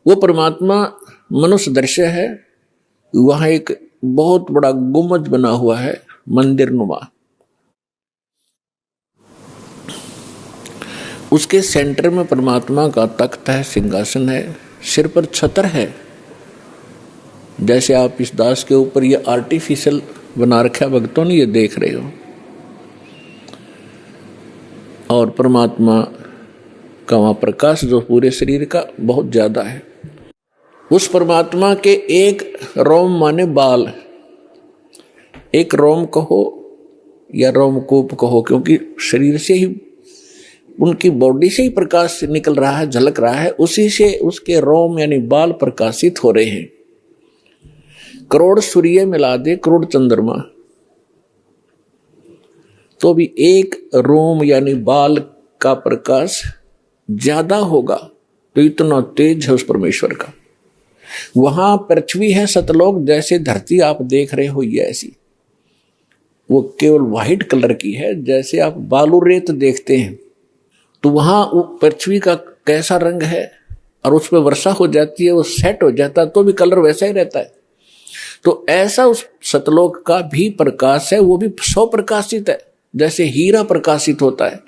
वो परमात्मा मनुष्य दृश्य है। वहां एक बहुत बड़ा गुम्बद बना हुआ है, मंदिर नुमा। उसके सेंटर में परमात्मा का तख्त है, सिंहासन है, सिर पर छतर है। जैसे आप इस दास के ऊपर ये आर्टिफिशियल बना रखा भक्तों ने, ये देख रहे हो। और परमात्मा का वहां प्रकाश जो पूरे शरीर का बहुत ज्यादा है। उस परमात्मा के एक रोम माने बाल, एक रोम कहो या रोमकूप कहो, क्योंकि शरीर से ही, उनकी बॉडी से ही प्रकाश निकल रहा है, झलक रहा है, उसी से उसके रोम यानी बाल प्रकाशित हो रहे हैं। करोड़ सूर्य मिला दे, करोड़ चंद्रमा, तो भी एक रोम यानी बाल का प्रकाश ज्यादा होगा। तो इतना तेज है उस परमेश्वर का। वहां पृथ्वी है सतलोक, जैसे धरती आप देख रहे हो ये ऐसी, वो केवल व्हाइट कलर की है, जैसे आप बालू रेत देखते हैं। तो वहां वो पृथ्वी का कैसा रंग है, और उस पर वर्षा हो जाती है, वो सेट हो जाता है, तो भी कलर वैसा ही रहता है। तो ऐसा उस सतलोक का भी प्रकाश है, वो भी सौ प्रकाशित है, जैसे हीरा प्रकाशित होता है।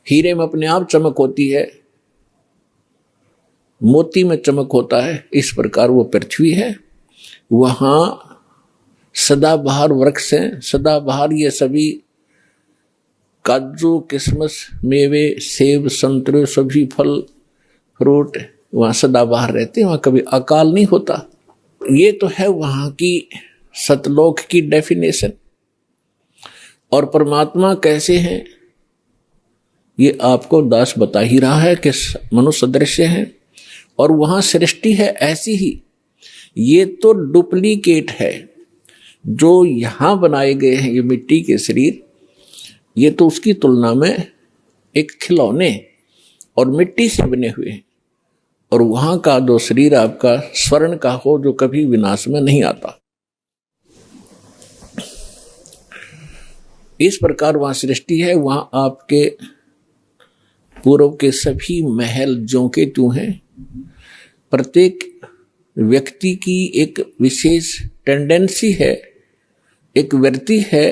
हीरे में अपने आप चमक होती है, मोती में चमक होता है, इस प्रकार वो पृथ्वी है। वहां सदाबहार वृक्ष हैं, सदाबहार ये सभी काजू, किशमिश, मेवे, सेब, संतरे, सभी फल फ्रूट वहां सदाबहार रहते हैं, वहां कभी अकाल नहीं होता। ये तो है वहां की सतलोक की डेफिनेशन। और परमात्मा कैसे हैं ये आपको दास बता ही रहा है कि मनुष्य दृश्य है, और वहां सृष्टि है ऐसी ही। ये तो डुप्लीकेट है जो यहां बनाए गए हैं, ये मिट्टी के शरीर, ये तो उसकी तुलना में एक खिलौने और मिट्टी से बने हुए हैं। और वहां का जो शरीर आपका स्वर्ण का हो, जो कभी विनाश में नहीं आता। इस प्रकार वहां सृष्टि है। वहां आपके पूर्व के सभी महल ज्यों के त्यों हैं। प्रत्येक व्यक्ति की एक विशेष टेंडेंसी है, एक वृत्ति है,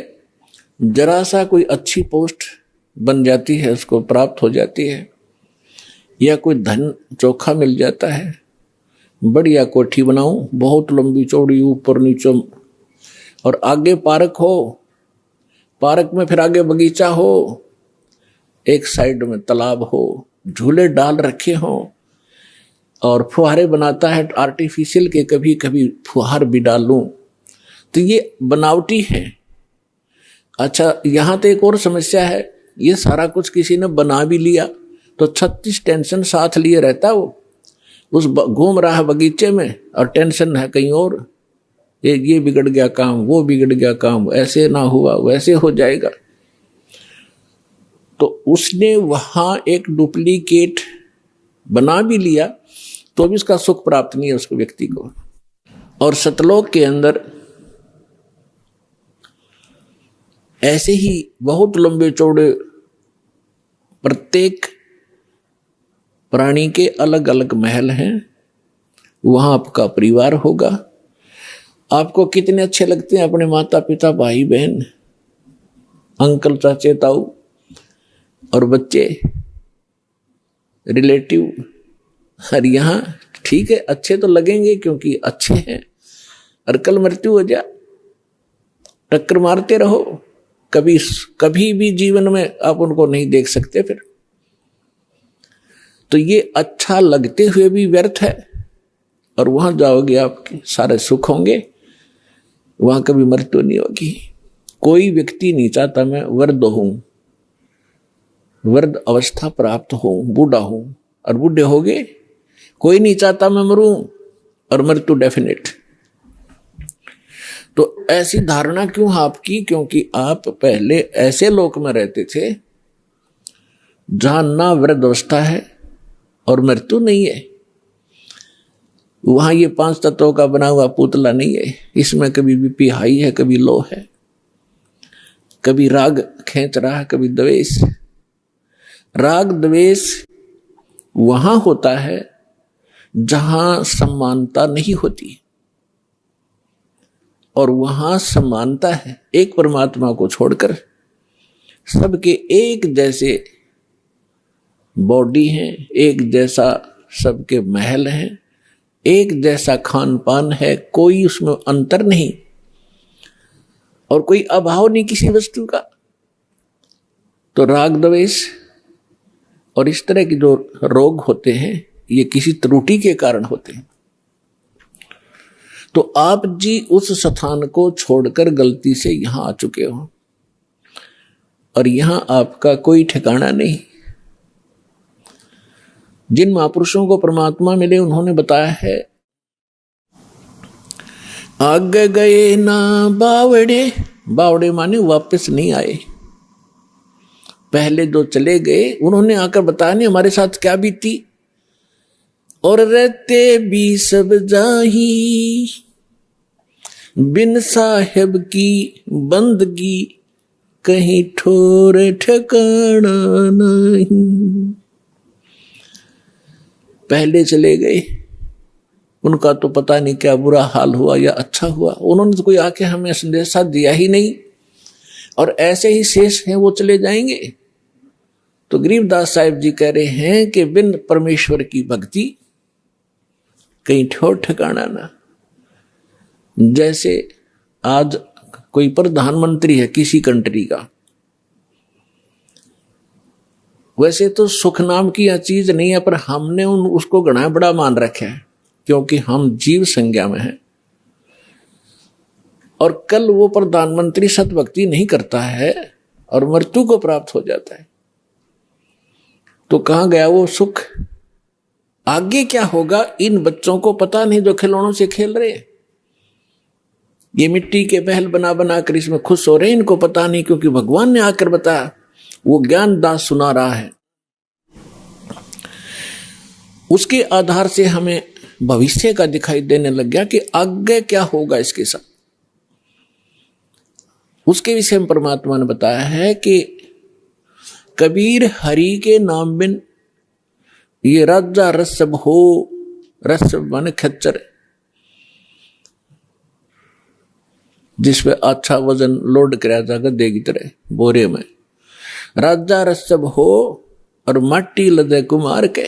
जरा सा कोई अच्छी पोस्ट बन जाती है, उसको प्राप्त हो जाती है, या कोई धन चोखा मिल जाता है, बढ़िया कोठी बनाऊं, बहुत लंबी चौड़ी, ऊपर नीचे, और आगे पार्क हो, पार्क में फिर आगे बगीचा हो, एक साइड में तालाब हो, झूले डाल रखे हो, और फुहारे बनाता है आर्टिफिशियल के, कभी कभी फुहार भी डालूं, तो ये बनावटी है। अच्छा, यहां तो एक और समस्या है, ये सारा कुछ किसी ने बना भी लिया तो 36 टेंशन साथ लिए रहता है। वो उस घूम रहा है बगीचे में और टेंशन है कहीं और, ये बिगड़ गया काम, वो बिगड़ गया काम, ऐसे ना हुआ वैसे हो जाएगा। तो उसने वहां एक डुप्लीकेट बना भी लिया तो भी उसका सुख प्राप्त नहीं है उसको, व्यक्ति को। और सतलोक के अंदर ऐसे ही बहुत लंबे चौड़े प्रत्येक प्राणी के अलग अलग महल हैं। वहां आपका परिवार होगा। आपको कितने अच्छे लगते हैं अपने माता पिता, भाई बहन, अंकल, चाचे, ताऊ और बच्चे, रिलेटिव। और यहाँ ठीक है, अच्छे तो लगेंगे क्योंकि अच्छे हैं। और कल मृत्यु हो जा, टक्कर मारते रहो, कभी भी जीवन में आप उनको नहीं देख सकते फिर। तो ये अच्छा लगते हुए भी व्यर्थ है। और वहां जाओगे आपके सारे सुख होंगे, वहां कभी मृत्यु नहीं होगी। कोई व्यक्ति नहीं चाहता मैं वृद्ध हूं, वृद्ध अवस्था प्राप्त हो, बूढ़ा हूं और बूढ़े हो गए। कोई नहीं चाहता मैं मरूं और मृत्यु डेफिनेट। तो ऐसी धारणा क्यों आपकी? क्योंकि आप पहले ऐसे लोक में रहते थे जहां ना वृद्ध अवस्था है और मृत्यु नहीं है। वहां ये 5 तत्वों का बना हुआ पुतला नहीं है। इसमें कभी बीपी हाई है, कभी लो है, कभी राग खींच रहा है, कभी द्वेष। राग द्वेष वहां होता है जहां समानता नहीं होती और वहां समानता है। एक परमात्मा को छोड़कर सबके एक जैसे बॉडी हैं, एक जैसा सबके महल हैं, एक जैसा खान पान है, कोई उसमें अंतर नहीं और कोई अभाव नहीं किसी वस्तु का। तो राग द्वेष और इस तरह के जो रोग होते हैं ये किसी त्रुटि के कारण होते हैं। तो आप जी उस स्थान को छोड़कर गलती से यहां आ चुके हो और यहां आपका कोई ठिकाना नहीं। जिन महापुरुषों को परमात्मा मिले उन्होंने बताया है, आगे गए ना बावड़े, बावड़े माने वापस नहीं आए। पहले जो चले गए उन्होंने आकर बताया नहीं हमारे साथ क्या बीती। और रहते भी सब जाही, बिन साहेब की बंदगी कहीं ठोर ठिकाना नहीं। पहले चले गए, उनका तो पता नहीं क्या बुरा हाल हुआ या अच्छा हुआ, उन्होंने तो कोई आके हमें संदेशा दिया ही नहीं और ऐसे ही शेष हैं वो चले जाएंगे। तो गरीबदास साहिब जी कह रहे हैं कि बिन परमेश्वर की भक्ति कहीं ठोर ठिकाना ना। जैसे आज कोई प्रधानमंत्री है किसी कंट्री का, वैसे तो सुख नाम की यह चीज नहीं है, पर हमने उसको घना बड़ा मान रखा है क्योंकि हम जीव संज्ञा में हैं। और कल वो प्रधानमंत्री सतभक्ति नहीं करता है और मृत्यु को प्राप्त हो जाता है, तो कहां गया वो सुख? आगे क्या होगा इन बच्चों को पता नहीं जो खिलौनों से खेल रहे हैं। ये मिट्टी के महल बना बना कर इसमें खुश हो रहे हैं, इनको पता नहीं क्योंकि भगवान ने आकर बताया, वो ज्ञान दास सुना रहा है। उसके आधार से हमें भविष्य का दिखाई देने लग गया कि आगे क्या होगा इसके साथ। उसके विषय में परमात्मा ने बताया है कि कबीर हरि के नाम बिन ये राजा रसब हो, रसब माने खच्चर जिसपे अच्छा वजन लोड कराया जाकर देगी तरह बोरे में, राजा रसब हो और माटी लदे कुमार के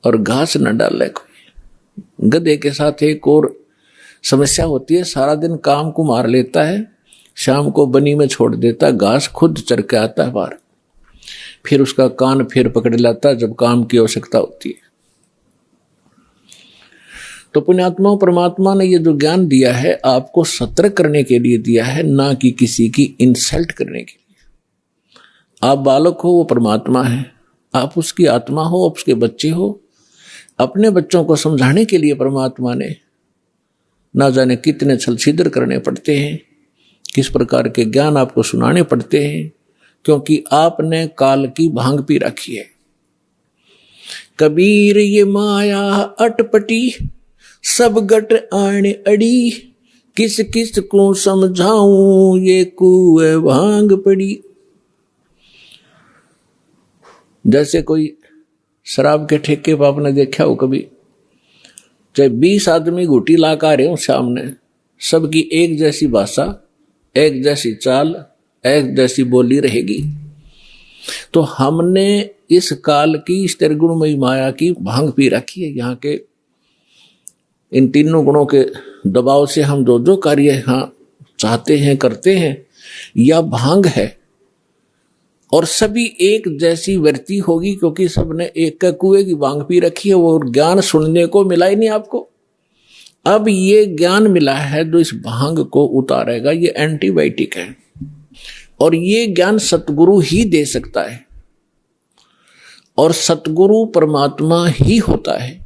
और घास न डाले कोई। गधे के साथ एक और समस्या होती है, सारा दिन काम को मार लेता है, शाम को बनी में छोड़ देता, घास खुद चर के आता है बाहर, फिर उसका कान फिर पकड़ लाता जब काम की आवश्यकता होती है। तो पुण्यात्मा परमात्मा ने ये जो ज्ञान दिया है आपको सतर्क करने के लिए दिया है, ना कि किसी की इंसल्ट करने के लिए। आप बालक हो वो परमात्मा है, आप उसकी आत्मा हो, आप उसके बच्चे हो। अपने बच्चों को समझाने के लिए परमात्मा ने ना जाने कितने छल छिद्र करने पड़ते हैं, किस प्रकार के ज्ञान आपको सुनाने पड़ते हैं, क्योंकि आपने काल की भांग पी रखी है। कबीर ये माया अटपटी सब गट आने अड़ी, किस किस को समझाऊं ये कुएं भांग पड़ी। जैसे कोई शराब के ठेके पर आपने देखा हो कभी, चाहे 20 आदमी घुटी ला कर आ रहे हो सामने, सबकी एक जैसी भाषा, एक जैसी चाल, एक जैसी बोली रहेगी। तो हमने इस काल की इस त्रिगुणमयी माया की भांग पी रखी है। यहाँ के इन तीनों गुणों के दबाव से हम जो जो कार्य यहाँ चाहते हैं करते हैं, यह भांग है और सभी एक जैसी वृत्ति होगी क्योंकि सबने एक कुएं की भांग पी रखी है। वो ज्ञान सुनने को मिला ही नहीं आपको। अब ये ज्ञान मिला है जो इस भांग को उतारेगा, ये एंटीबायोटिक है और ये ज्ञान सतगुरु ही दे सकता है और सतगुरु परमात्मा ही होता है।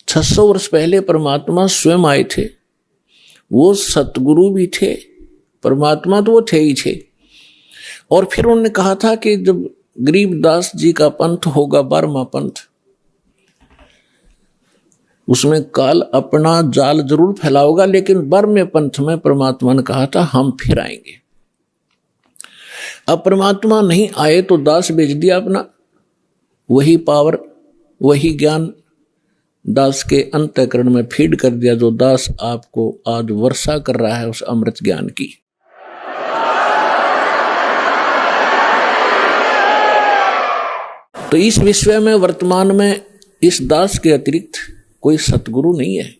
600 वर्ष पहले परमात्मा स्वयं आए थे, वो सतगुरु भी थे, परमात्मा तो वो थे ही थे। और फिर उन्होंने कहा था कि जब गरीबदास जी का पंथ होगा 12वां पंथ, उसमें काल अपना जाल जरूर फैलाओगा, लेकिन 12वें पंथ में परमात्मा ने कहा था हम फिर आएंगे। अब परमात्मा नहीं आए तो दास बेच दिया अपना, वही पावर, वही ज्ञान, दास के अंतःकरण में फीड कर दिया, जो दास आपको आज वर्षा कर रहा है उस अमृत ज्ञान की। तो इस विश्व में वर्तमान में इस दास के अतिरिक्त कोई सतगुरु नहीं है।